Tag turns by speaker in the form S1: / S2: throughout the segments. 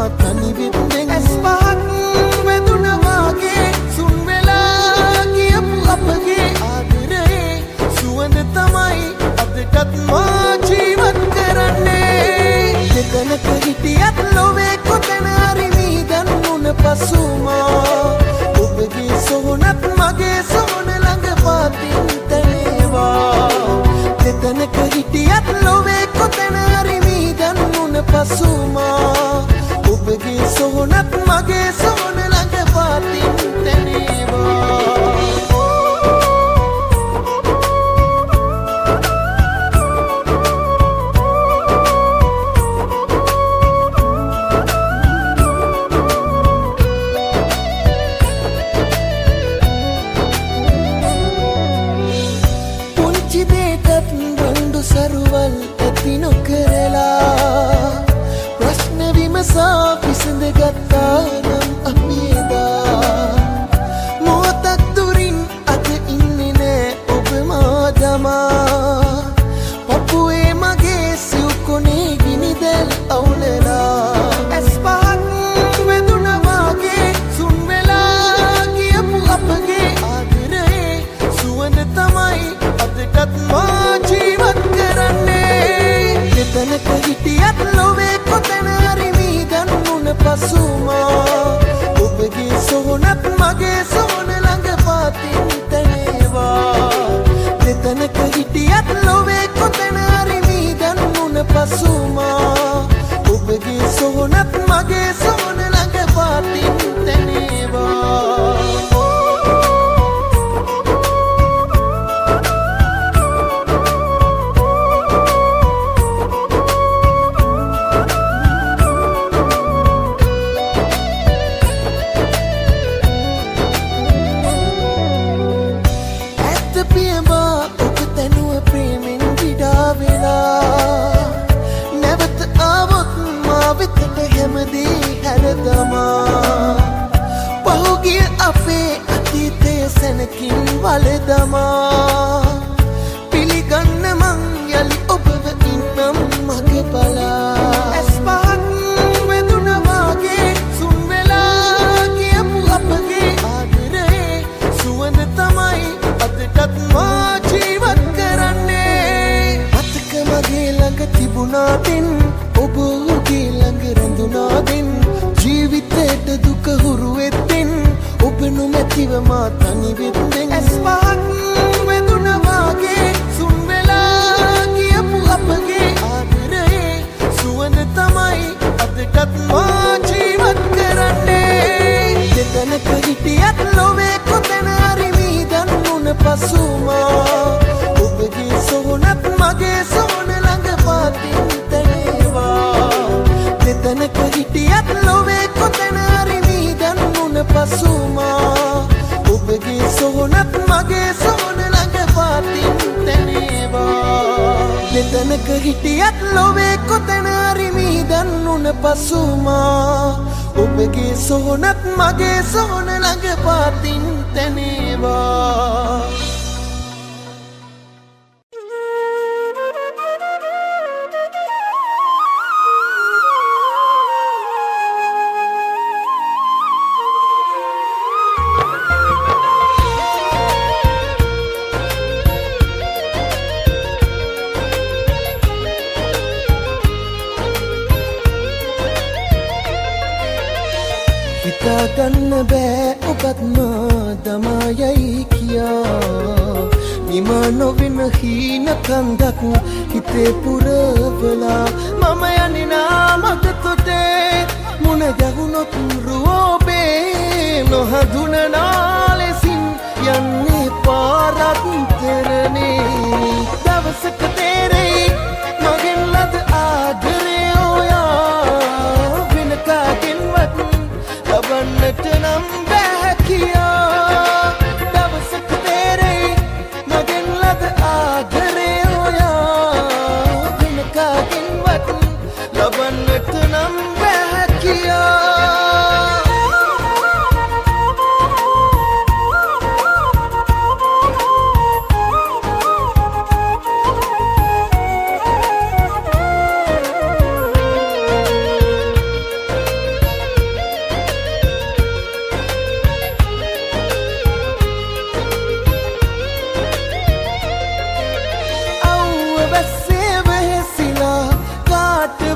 S1: මා තනි වෙද්දෙන් ඇස් පහක් වැදුනා වාගේ සුන් වෙලා ගියපු අපගේ ආදරේ සුවඳ තමයි අදටත් මා ජීවත් කරන්නේ දෙතනක හිටියත් ලොවේ කොතන හරි මීදන් වුණ පසු මා ඔබගේ සොහොනත් මගේ සොහොන ළඟ පාතින් තනේවා දෙතනක හිටියත් ලොවේ කොතන හරි මීදන් වුණ පසු මා ඔබගේ සොහොනත් මගේ සොහොන ළඟ පාතින් තනේවා සරුවල් ඇති නොකරලා ප්‍රශ්න විමසා විසඳ ගත්තා නම් අපි එදා මොහොතක් දුරින් අද ඉන්නේ නෑ ඔබ මා දමා පපුවේ මගේ සිව් කොනේ ගිනි දැල් අවුලලා ඇස් පහක් වැදුනා වාගේ සුන් වෙලා ගියපු අපගේ ආදරේ සුවඳ තමයි අදටත් මා ජීවත් දෙතනක හිටියත් ලොවේ කොතන හරි මීදන් වුණ පසු මා ඔබගේ සොහොනත් මගේ සොහොන ළඟ පාතින් තනේවා දෙතනක හිටියත් ලොවේ කොතන හරි මීදන් වුණ පසු මා ඔබගේ සොහොනත් මගේ සොහොන ළඟ පාතින් තනේවා පහුගිය අපේ අතීතය සැනකින් වලදමා පිළිගන්න මං යලි ඔබව ඉන්නම් මගේ බලා ඇස් පහක් වැදුනා වාගේ සුන් වෙලා ගියපු අපගේ ආදරේ සුවඳ තමයි අදටත් මා ජීවත් කරන්නේ මතක මගේ ළඟ තිබුණා දෙන් ඔබ ඔහුගේ ළඟ රැඳුණා දෙන් ජීවිතේට දුක හුරු වෙද්දෙන් ඔබ නොමැතිව මා තනි වෙද්දෙන් ඇස් පහක් වැදුනා වාගේ සුන් වෙලා ගියපු අපගේ ආදරේ සුවඳ තමයි අදටත් මා ජීවත් කරන්නේ දෙතනක හිටියත් ලොවේ කොතන හරි මීදන් වුණ පසු මා ඔබගේ සොහොනත් මගේ සොහොන ළඟ පාතින් තනේවා දෙතනක හිටියත් ලොවේ කොතන හරි මීදන් වුණ පසු මා ඔබගේ සොහොනත් මගේ සොහොන ළඟ පාතින් තනේවා දෙතනක හිටියත් ලොවේ කොතන හරි මීදන් වුණ පසු මා ඔබගේ සොහොනත් මගේ සොහොන ළඟ පාතින් තනේවා හිතාගන්න බෑ ඔබත් මා දමායයි කියා නිම නොවෙන හීන කන්දක් හිතේ පුරවලා මම යන්නේ මග තොටේ මුණ ගැහුණොත් රුවෝබේ නොහඳුනනා ලෙසින් යන්නේ පාරක් තරනේ දවසක තේරෙයි මගෙන් ලද ආදරේ ඔයා වෙන කාගෙන්වත් ලබන්නට නම් බෑ කියා දවසක තේරෙයි මගෙන් ලද ආදරේ ඔයා වෙන කාගෙන්වත් ලබන්නට නම් බෑ කියා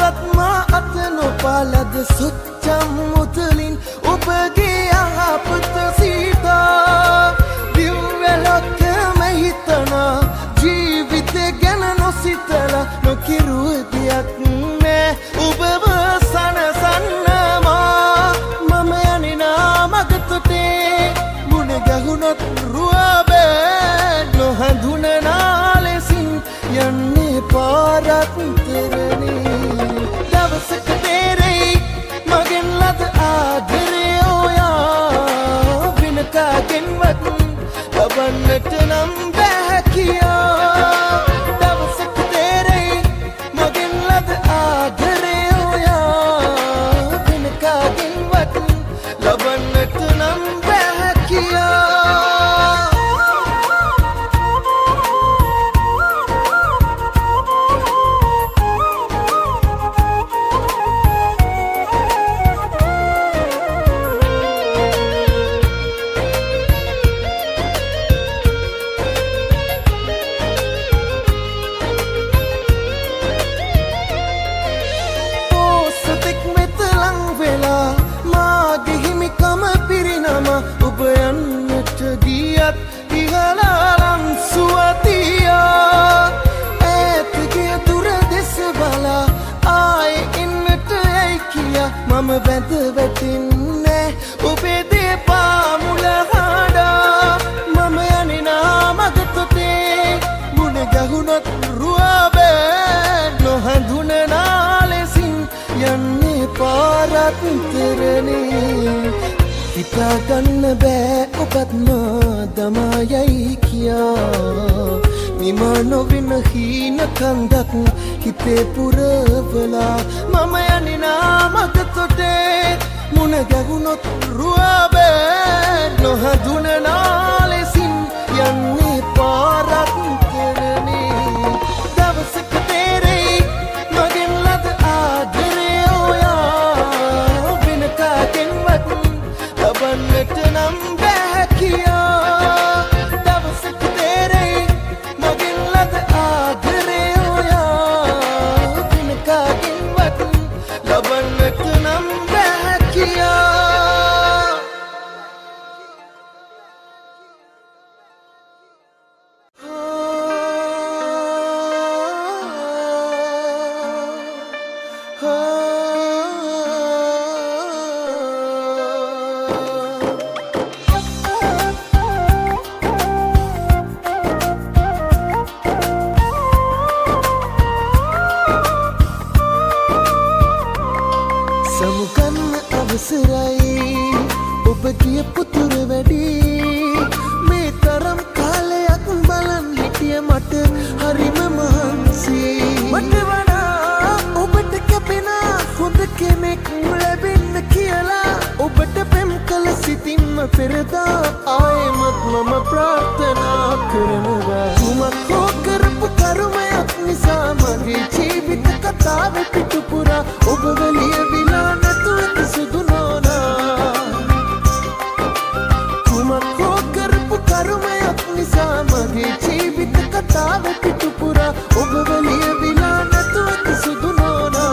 S1: කවුරත් මා අත නොපාලද සොච්චම් මුතලින් ඔබගේ යහපත සිතා දිව්වැලක්කම හිතනා ජීවිතය ගැන නොසිතලා නොකිරුව දෙයක් නෑ ඔබව සනසන්නමා මම යනිනා මගතොටේ මුණ ගැහුණොත් රුවබෑ නොහඳුනනා ලෙසින් යන්නේ පාරක්තරනේ දවසක තේරෙයි මගෙන් ලද ආදරය ඔයා වෙන කාගෙන්වත් ලබන්නට නම් බෑ කියා දවසක තේරෙයි මගෙන් ලද ආදරය ඔයා වෙන කාගෙන්වත් ලබන්නට නම් බෑ කියා ඔබ යන්නට ගියත් ඉහළලම් සුවතියා ඈතගේ දුර දෙස බලා ආයේ එන්නට යයි කියා මම වැඳ වැටෙන්නේ ඔබේ දෙපා මුල හඬා මම යනිනා මගතොටේ මුණ ගැහුණොත් රුවබෑ නොහඳුනනා ලෙසින් යන්නේ පාරක්තරනේ හිතාගන්න බෑ ඔබත් මා දමායයි කියා නිමා නොවෙන හීන කන්දක් හිතේ පුරවලා මම යනිනා මගතොටේ මුණ ගැහුණොත් රුවබෑ නොහඳුනනා ලෙසින් යන්නේ පාරක්තරනේ දවසක තේරෙයි මගෙන් ලද ආදරය ඔයා වෙන කාගෙන්වත් ලබන්නට නම් බෑ කියා දවසක තේරෙයි මගෙන් ලද ආදරය ඔයා වෙන කාගෙන්වත් ලබන්නට නම් බෑ කියා සමුගන්න අවසරයි ඔබ කියපු තුර වැඩි මේ තරම් කාලයක් බලන් හිටිය මට හරිම මහන්සි මට වඩා ඔබට කැපෙන හොඳ කෙනෙක් ලැබෙන්න කියලා ඔබට පෙම් කළ සිතින්ම පෙරදා ආයෙමත් මම ප්‍රාර්ථනා කරනවා තුමක් හෝ කරපු කරුමයක් නිසා මගේ ජීවිත කතාවේ පිටුපුරා ඔබ ලියවිලා නැතුව කිසිදු නෝනා තුමක් හෝ කරපු කරුමයක් නිසා මගේ ජීවිත කතාවේ පිටුපුරා ඔබ ලියවිලා නැතුව කිසිදු නෝනා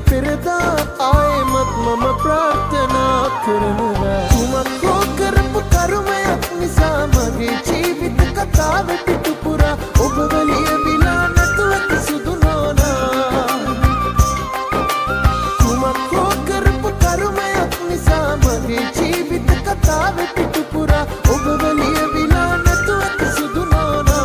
S1: පෙරදා ආයෙමත් මම ප්‍රාර්ථනා කරනවා තුමක් හෝ කරපු කරුමයක් නිසා මගේ ජීවිත කතාවේ පිටුපුරා ඔබ ලියවිලා නැතුව කිසිදු නෝනා තුමක් හෝ කරපු කරුමයක් නිසා මගේ ජීවිත කතාවේ පිටුපුරා ඔබ ලියවිලා නැතුව කිසිදු නෝනා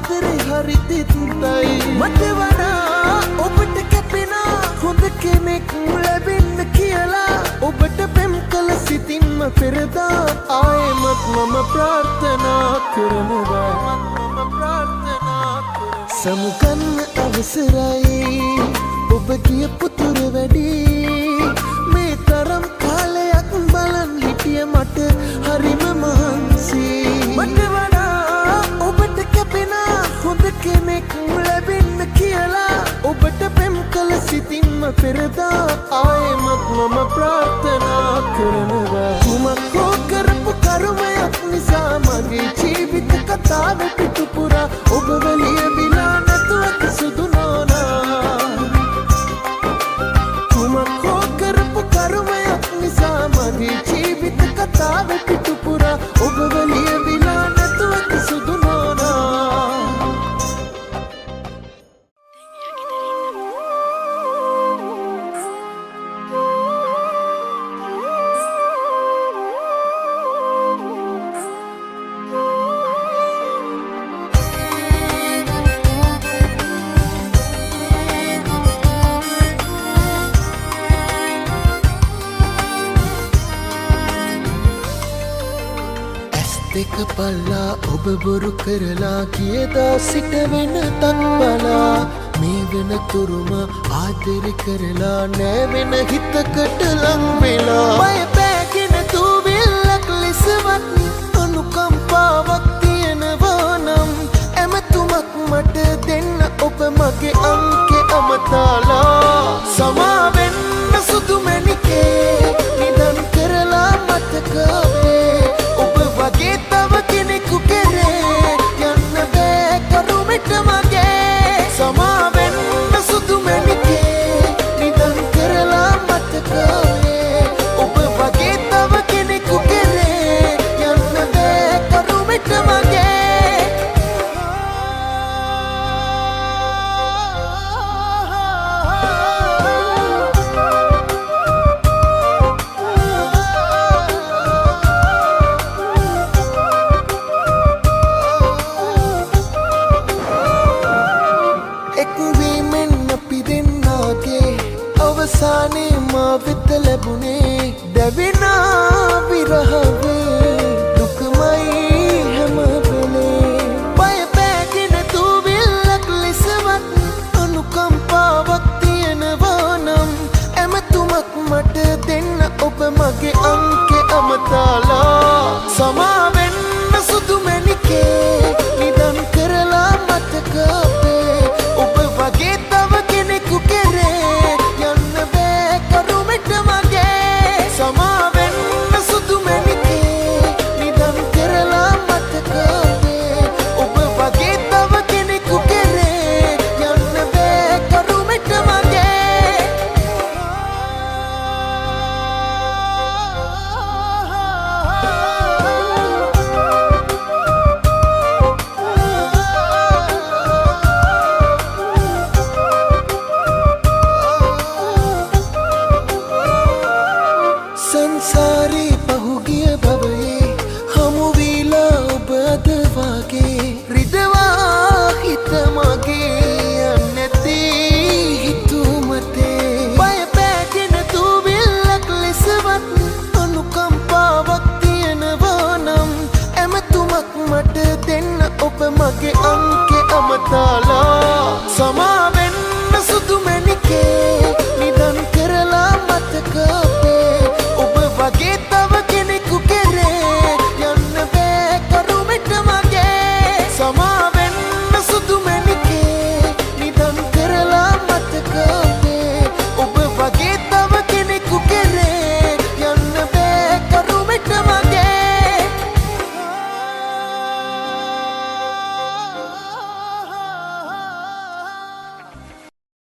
S1: ආදරේ හරි තිත්තයි මට වඩා ඔබට කැපෙනා හොඳ කෙනෙක් ලැබෙන්න කියලා ඔබට පෙම් කළ සිතින්ම පෙරදා ආයෙමත් මම ප්‍රාර්ථනා කරනවා සමුගන්න අවසරයි ඔබ කියපු තුර වැඩි මේ තරම් කාලයක් බලන් හිටිය මට හරිම මහන්සි මට වඩා ඔබට කැපෙනා හොඳ කෙනෙක් ලැබෙන්න කියලා ඔබට පෙම් කළ සිතින්ම පෙරදා ආයෙමත් මම ප්‍රාර්ථනා කරනවා කුමක් හෝ කරපු කර්මයක් නිසා මගේ ජීවිත කතාව පිටුපුරා ඔබ ලියවිලා නැතුව සුදු නෝනා කුමක් හෝ කරපු කර්මයක් නිසා මගේ ජීවිත කතාව පිටුපුරා ඔබ ලියවිලා නැතුව සුදු නෝනා දෙක පල්ලා ඔබ බොරු කරලා කියදා සිට වෙන තත් බලා මේ වෙන තුරුම ආදර කරලා නෑ වෙන හිතකට ලං වෙලා බය පෑගෙන තුවිල්ලක් ලෙසවත් අනුකම්පාවක් තියෙනවා නම් ඇමතුමක් මට දෙන්න ඔබ මගේ අංකේ අමතාලා සමාවෙන්න සුදු මැණිකේ නිදන් කරලා මතකවේ වගේ තව කෙනෙකු කෙරේ යන්න බෑ කරුමෙට මගේ සමාවෙන්න සුදු මැණිකේ නිදන් කරලා මතකවේ ඔබ වගේ තව කෙනෙකු කෙරේ යන්න බෑ කරුමෙට මගේ අවසානේ මා වෙත ලැබුණේ දැවෙනා විරහවේ දුකමයි හැම වෙලේ බය පෑගෙන තුවිල්ලක් ලෙසවත් අනුකම්පාවක් තියෙනවා නම් ඇමතුමක් මට දෙන්න ඔබ මගේ අංකේ අමතාලා සමාවෙන්න සුදු මැණිකේ නිදන් කරලා මතකවේ ඔබ වගේ තව කෙනෙකු කෙරේ සමාවෙන්න සුදු මැණිකේ නිදන් කරලා මතකවේ ඔබ වගේ තව කෙනෙකු කෙරේ යන්න බෑ කරුමෙට මගේ සංසාරේ පහුගිය භවයේ හමුවීලා ඔබ අද වගේ රිදවා හිත මගේ යන්නැති හිතුමතේ බය පෑගෙන තුවිල්ලක් ලෙසවත් අනුකම්පාවක් තියෙනවා නම් ඇමතුමක් මට දෙන්න ඔබ මගේ අංකේ අමතාලා